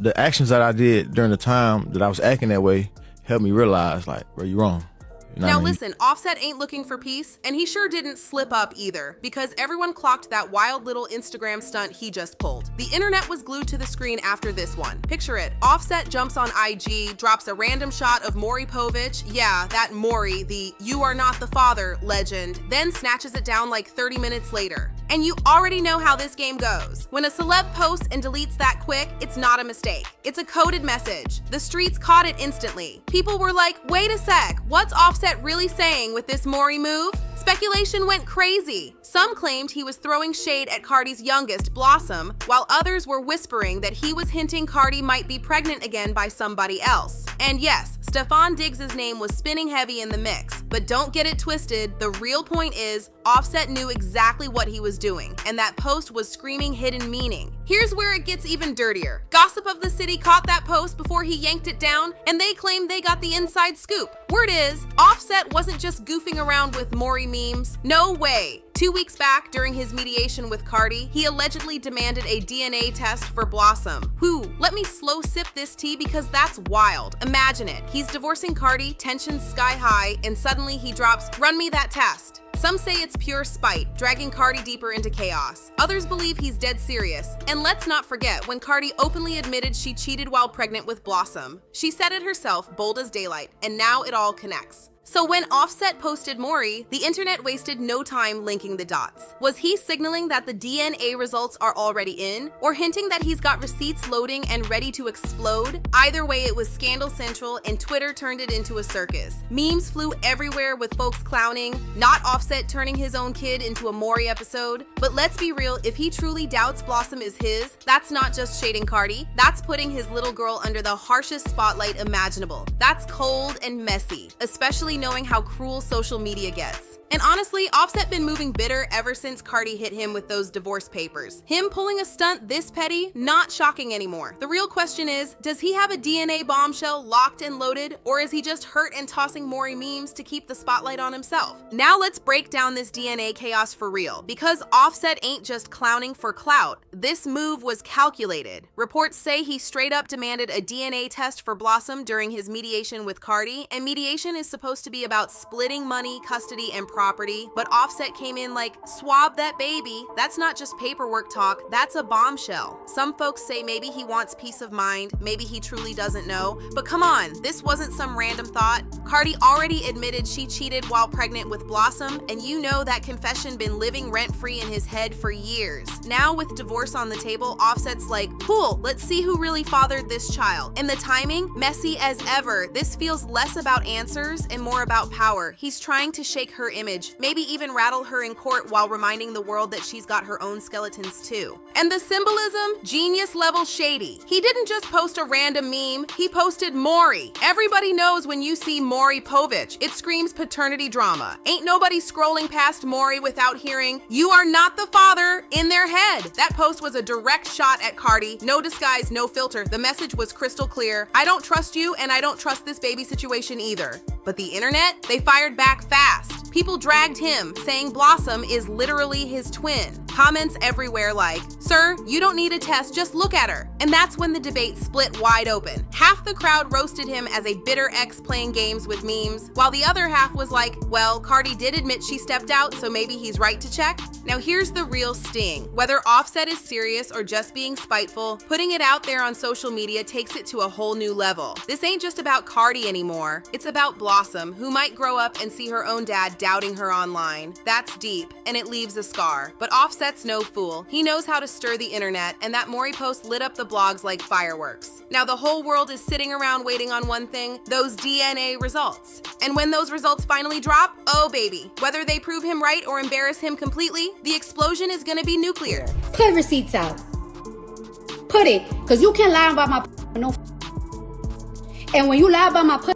the actions that I did during the time that I was acting that way helped me realize, like, bro, you wrong. You know Now what I mean? listen, Offset ain't looking for peace, and he sure didn't slip up either, because everyone clocked that wild little Instagram stunt he just pulled. The internet was glued to the screen after this one. Picture it, Offset jumps on IG, drops a random shot of Maury Povich, yeah, that Maury, the "you are not the father" legend, then snatches it down like 30 minutes later. And you already know how this game goes. When a celeb posts and deletes that quick, it's not a mistake. It's a coded message. The streets caught it instantly. People were like, wait a sec, what's Offset really saying with this Maury move? Speculation went crazy. Some claimed he was throwing shade at Cardi's youngest, Blossom, while others were whispering that he was hinting Cardi might be pregnant again by somebody else. And yes, Stefan Diggs' name was spinning heavy in the mix, but don't get it twisted, the real point is Offset knew exactly what he was doing, and that post was screaming hidden meaning. Here's where it gets even dirtier. Gossip of the City caught that post before he yanked it down, and they claimed they got the inside scoop. Word is, Offset wasn't just goofing around with Maury memes. No way. 2 weeks back, during his mediation with Cardi, he allegedly demanded a DNA test for Blossom. Whew, let me slow sip this tea because that's wild. Imagine it. He's divorcing Cardi, tensions sky high, and suddenly he drops, "Run me that test." Some say it's pure spite, dragging Cardi deeper into chaos. Others believe he's dead serious. And let's not forget when Cardi openly admitted she cheated while pregnant with Blossom. She said it herself, bold as daylight, and now it all connects. So when Offset posted Maury, the internet wasted no time linking the dots. Was he signaling that the DNA results are already in, or hinting that he's got receipts loading and ready to explode? Either way, it was scandal central, and Twitter turned it into a circus. Memes flew everywhere with folks clowning, not Offset turning his own kid into a Maury episode. But let's be real, if he truly doubts Blossom is his, that's not just shading Cardi, that's putting his little girl under the harshest spotlight imaginable. That's cold and messy, especially knowing how cruel social media gets. And honestly, Offset been moving bitter ever since Cardi hit him with those divorce papers. Him pulling a stunt this petty, not shocking anymore. The real question is, does he have a DNA bombshell locked and loaded, or is he just hurt and tossing Maury memes to keep the spotlight on himself? Now let's break down this DNA chaos for real, because Offset ain't just clowning for clout. This move was calculated. Reports say he straight up demanded a DNA test for Blossom during his mediation with Cardi, and mediation is supposed to be about splitting money, custody, and property, but Offset came in like, swab that baby. That's not just paperwork talk, that's a bombshell. Some folks say maybe he wants peace of mind, maybe he truly doesn't know, but come on, this wasn't some random thought. Cardi already admitted she cheated while pregnant with Blossom, and you know that confession been living rent-free in his head for years. Now with divorce on the table, Offset's like, cool, let's see who really fathered this child. And the timing, messy as ever. This feels less about answers and more about power. He's trying to shake her image, maybe even rattle her in court while reminding the world that she's got her own skeletons too. And the symbolism, genius level shady. He didn't just post a random meme, he posted Maury. Everybody knows when you see Maury Povich, it screams paternity drama. Ain't nobody scrolling past Maury without hearing, "You are not the father," in their head. That post was a direct shot at Cardi. No disguise, no filter. The message was crystal clear. I don't trust you, and I don't trust this baby situation either. But the internet, they fired back fast. People dragged him, saying Blossom is literally his twin. Comments everywhere like, "Sir, you don't need a test, just look at her." And that's when the debate split wide open. Half the crowd roasted him as a bitter ex playing games with memes, while the other half was like, well, Cardi did admit she stepped out, so maybe he's right to check. Now here's the real sting. Whether Offset is serious or just being spiteful, putting it out there on social media takes it to a whole new level. This ain't just about Cardi anymore. It's about Blossom, who might grow up and see her own dad doubting her online. That's deep, and it leaves a scar. But Offset's no fool. He knows how to stir the internet, and that Maury post lit up the blogs like fireworks. Now the whole world is sitting around waiting on one thing, those DNA results. And when those results finally drop, oh baby, whether they prove him right or embarrass him completely, the explosion is gonna be nuclear. Put receipts out. Put it, because you can't lie about my no. And when you lie about my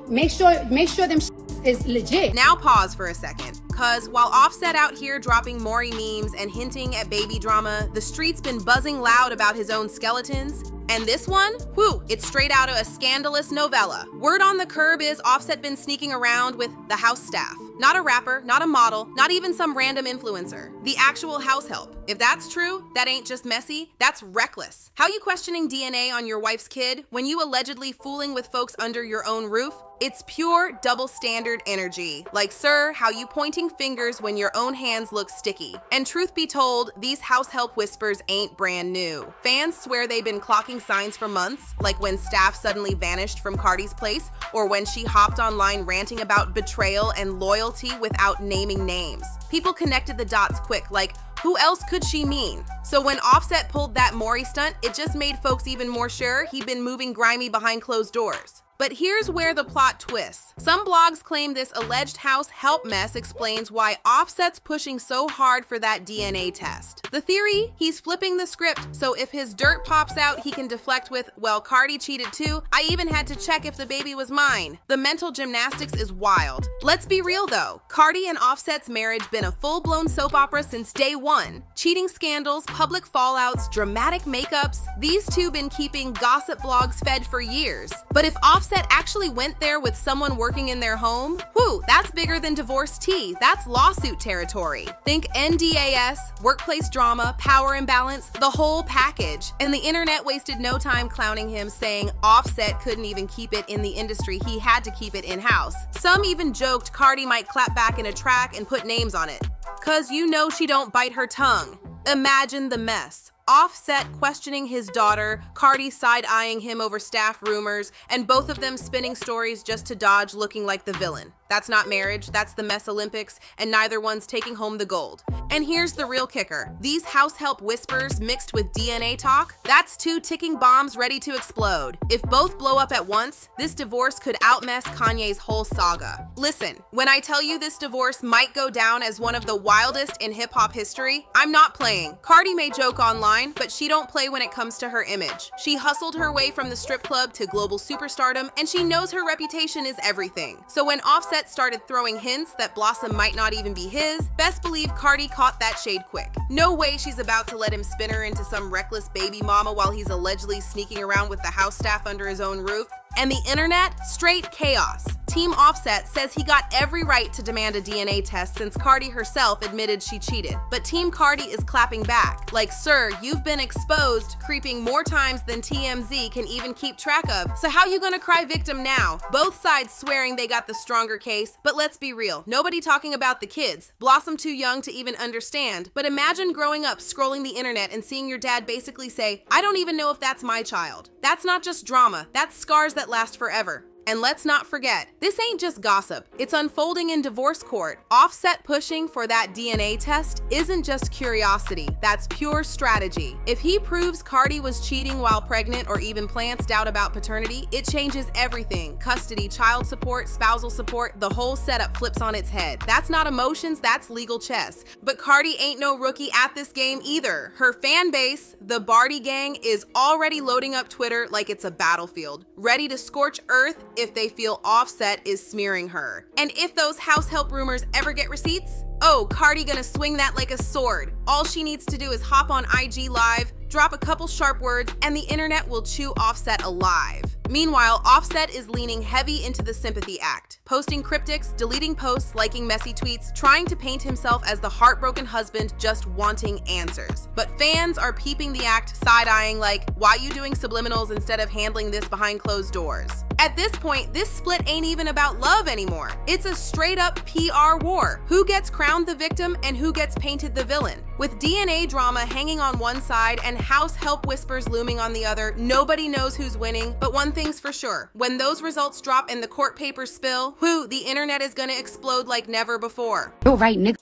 make sure them is legit. Now pause for a second, cause while Offset out here dropping Maury memes and hinting at baby drama, the street's been buzzing loud about his own skeletons. And this one, whew, it's straight out of a scandalous novella. Word on the curb is Offset been sneaking around with the house staff. Not a rapper, not a model, not even some random influencer. The actual house help. If that's true, that ain't just messy, that's reckless. How you questioning DNA on your wife's kid when you allegedly fooling with folks under your own roof? It's pure double standard energy. Like, sir, how you pointing fingers when your own hands look sticky? And truth be told, these house help whispers ain't brand new. Fans swear they've been clocking signs for months, like when staff suddenly vanished from Cardi's place, or when she hopped online ranting about betrayal and loyalty without naming names. People connected the dots quick, like, who else could she mean? So when Offset pulled that Maury stunt, it just made folks even more sure he'd been moving grimy behind closed doors. But here's where the plot twists. Some blogs claim this alleged house help mess explains why Offset's pushing so hard for that DNA test. The theory, he's flipping the script, so if his dirt pops out, he can deflect with, well, Cardi cheated too. I even had to check if the baby was mine. The mental gymnastics is wild. Let's be real though. Cardi and Offset's marriage been a full-blown soap opera since day one. Cheating scandals, public fallouts, dramatic makeups. These two been keeping gossip blogs fed for years. But if Offset actually went there with someone working in their home, whew, that's bigger than divorce tea. That's lawsuit territory. Think NDAS, workplace drama, power imbalance, the whole package. And the internet wasted no time clowning him, saying Offset couldn't even keep it in the industry. He had to keep it in-house. Some even joked Cardi might clap back in a track and put names on it. 'Cause you know she don't bite her tongue. Imagine the mess. Offset questioning his daughter, Cardi side-eyeing him over staff rumors, and both of them spinning stories just to dodge looking like the villain. That's not marriage, that's the mess Olympics, and neither one's taking home the gold. And here's the real kicker. These house help whispers mixed with DNA talk, that's two ticking bombs ready to explode. If both blow up at once, this divorce could outmess Kanye's whole saga. Listen, when I tell you this divorce might go down as one of the wildest in hip-hop history, I'm not playing. Cardi may joke online, but she don't play when it comes to her image. She hustled her way from the strip club to global superstardom, and she knows her reputation is everything. So when Offset started throwing hints that Blossom might not even be his, best believe Cardi caught that shade quick. No way she's about to let him spin her into some reckless baby mama while he's allegedly sneaking around with the house staff under his own roof. And the internet, straight chaos. Team Offset says he got every right to demand a DNA test since Cardi herself admitted she cheated. But Team Cardi is clapping back. Like, sir, you've been exposed, creeping more times than TMZ can even keep track of. So how you gonna cry victim now? Both sides swearing they got the stronger case, but let's be real. Nobody talking about the kids. Blossom too young to even understand. But imagine growing up scrolling the internet and seeing your dad basically say, I don't even know if that's my child. That's not just drama, that's scars that last forever. And let's not forget, this ain't just gossip. It's unfolding in divorce court. Offset pushing for that DNA test isn't just curiosity, that's pure strategy. If he proves Cardi was cheating while pregnant or even plants doubt about paternity, it changes everything. Custody, child support, spousal support, the whole setup flips on its head. That's not emotions, that's legal chess. But Cardi ain't no rookie at this game either. Her fan base, the Bardi gang, is already loading up Twitter like it's a battlefield, ready to scorch earth if they feel Offset is smearing her. And if those house help rumors ever get receipts, oh, Cardi gonna swing that like a sword. All she needs to do is hop on IG Live, drop a couple sharp words, and the internet will chew Offset alive. Meanwhile, Offset is leaning heavy into the sympathy act, posting cryptics, deleting posts, liking messy tweets, trying to paint himself as the heartbroken husband just wanting answers. But fans are peeping the act, side-eyeing like, why you doing subliminals instead of handling this behind closed doors? At this point, this split ain't even about love anymore. It's a straight-up PR war. Who gets crowned the victim and who gets painted the villain? With DNA drama hanging on one side and house help whispers looming on the other, nobody knows who's winning, but one thing's for sure. When those results drop and the court papers spill, whew, the internet is gonna explode like never before. You're right, nigga.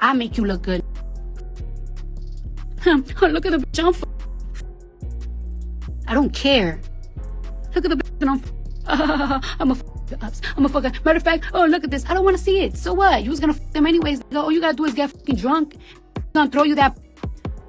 I make you look good. Look at the bitch I don't care. Look at the bitch I'm a fucker. Matter of fact, oh, look at this. I don't want to see it. So what? You was gonna fuck them anyways. All you gotta do is get fucking drunk. Gonna throw you that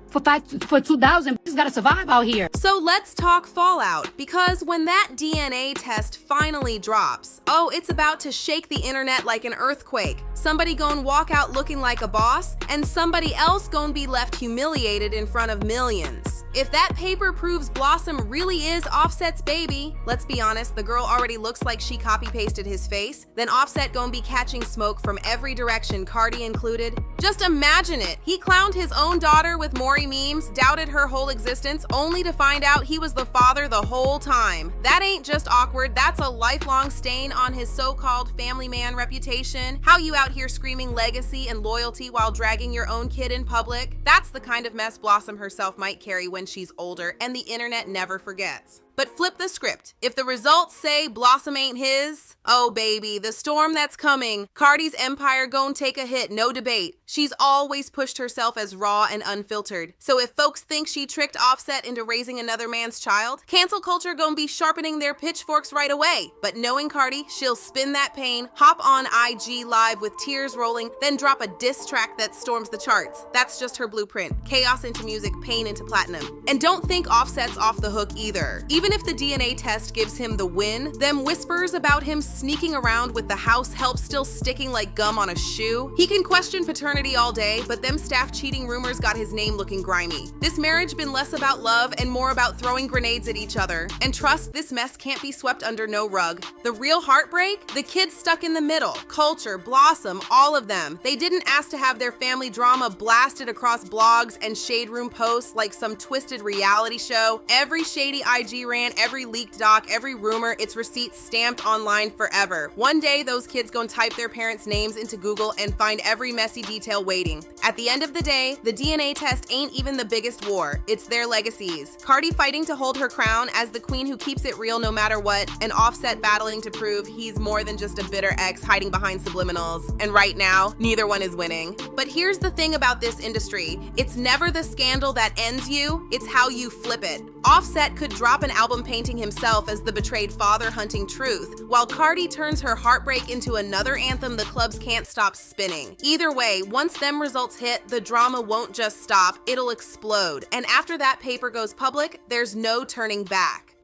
for 2,000. Just gotta survive out here. So let's talk fallout, because when that DNA test finally drops, oh, it's about to shake the internet like an earthquake. Somebody gon' walk out looking like a boss, and somebody else gon' be left humiliated in front of millions. If that paper proves Blossom really is Offset's baby, let's be honest, the girl already looks like she copy-pasted his face, then Offset gon' be catching smoke from every direction, Cardi included. Just imagine it. He clowned his own daughter with Maury memes, doubted her whole existence, only to find out he was the father the whole time. That ain't just awkward, that's a lifelong stain on his so-called family man reputation. How you out here screaming legacy and loyalty while dragging your own kid in public? That's the kind of mess Blossom herself might carry when she's older, and the internet never forgets. But flip the script. If the results say Blossom ain't his, oh baby, the storm that's coming. Cardi's empire gon' take a hit, no debate. She's always pushed herself as raw and unfiltered. So if folks think she tricked Offset into raising another man's child, cancel culture gon' be sharpening their pitchforks right away. But knowing Cardi, she'll spin that pain, hop on IG Live with tears rolling, then drop a diss track that storms the charts. That's just her blueprint. Chaos into music, pain into platinum. And don't think Offset's off the hook either. Even if the DNA test gives him the win, them whispers about him sneaking around with the house help still sticking like gum on a shoe. He can question paternity all day, but them staff cheating rumors got his name looking grimy. This marriage been less about love and more about throwing grenades at each other. And trust, this mess can't be swept under no rug. The real heartbreak? The kids stuck in the middle. Culture, Blossom, all of them. They didn't ask to have their family drama blasted across blogs and shade room posts like some twisted reality show. Every shady IG rant, every leaked doc, every rumor, its receipts stamped online forever. One day, those kids gonna type their parents' names into Google and find every messy detail waiting. At the end of the day, the DNA test ain't even the biggest war. It's their legacies. Cardi fighting to hold her crown as the queen who keeps it real no matter what, and Offset battling to prove he's more than just a bitter ex hiding behind subliminals. And right now, neither one is winning. But here's the thing about this industry. It's never the scandal that ends you, it's how you flip it. Offset could drop an album painting himself as the betrayed father hunting truth, while Cardi turns her heartbreak into another anthem the clubs can't stop spinning. Either way, once them results hit, the drama won't just stop, it'll explode. And after that paper goes public, there's no turning back.